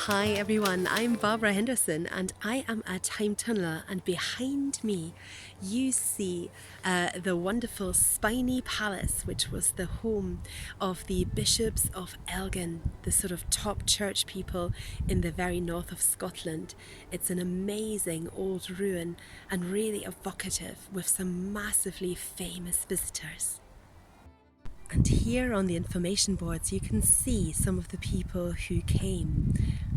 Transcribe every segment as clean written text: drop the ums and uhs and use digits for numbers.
Hi everyone, I'm Barbara Henderson and I am a time tunneler, and behind me you see the wonderful Spiny Palace, which was the home of the Bishops of Elgin, the sort of top church people in the very north of Scotland. It's an amazing old ruin and really evocative, with some massively famous visitors. And here on the information boards you can see some of the people who came.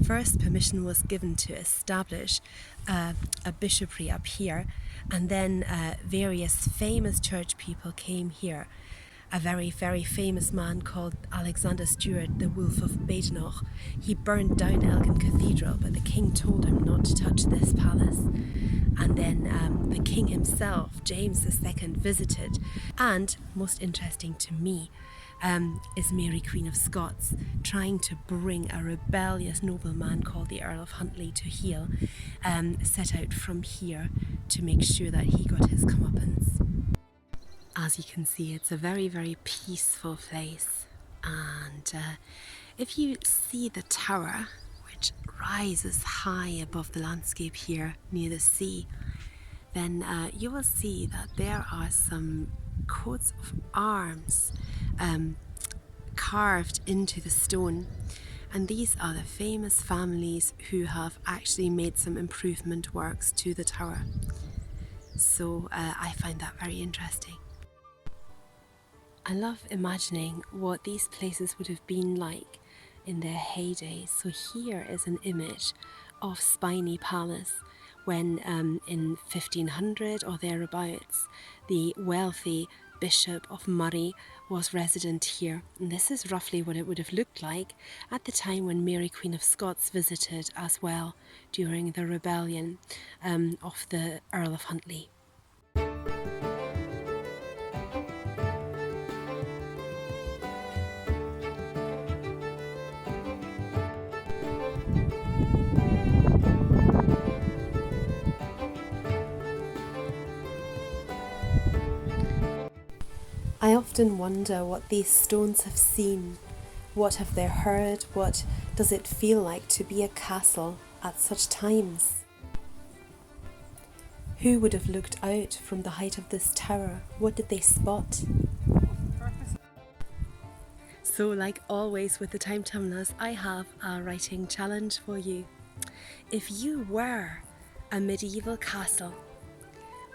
First, permission was given to establish a bishopry up here, and then various famous church people came here. A very famous man called Alexander Stewart, the Wolf of Badenoch. He burned down Elgin Cathedral, but the king told him not to touch this palace. And then the king himself, James II, visited. And most interesting to me is Mary Queen of Scots trying to bring a rebellious nobleman called the Earl of Huntly to heel, set out from here to make sure that he got his comeuppance. As you can see, it's a very peaceful place, and if you see the tower, which rises high above the landscape here near the sea, then you will see that there are some coats of arms carved into the stone, and these are the famous families who have actually made some improvement works to the tower. So I find that very interesting. I love imagining what these places would have been like in their heyday. So here is an image of Spiny Palace when in 1500 or thereabouts the wealthy Bishop of Moray was resident here. And this is roughly what it would have looked like at the time when Mary Queen of Scots visited as well during the rebellion of the Earl of Huntly. I often wonder what these stones have seen. What have they heard? What does it feel like to be a castle at such times? Who would have looked out from the height of this tower? What did they spot? So, like always with the Time Tunnelers, I have a writing challenge for you. If you were a medieval castle,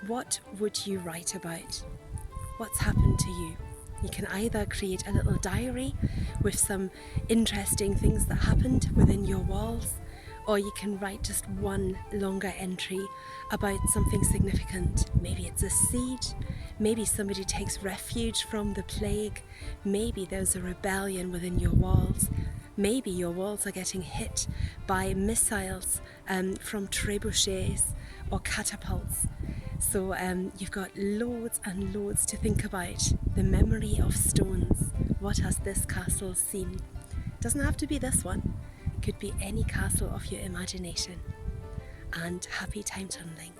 what would you write about? What's happened to you? You can either create a little diary with some interesting things that happened within your walls, or you can write just one longer entry about something significant. Maybe it's a siege, maybe somebody takes refuge from the plague, maybe there's a rebellion within your walls, maybe your walls are getting hit by missiles from trebuchets or catapults. So you've got loads and loads to think about. The memory of stones. What has this castle seen? Doesn't have to be this one. Could be any castle of your imagination. And happy time tunneling.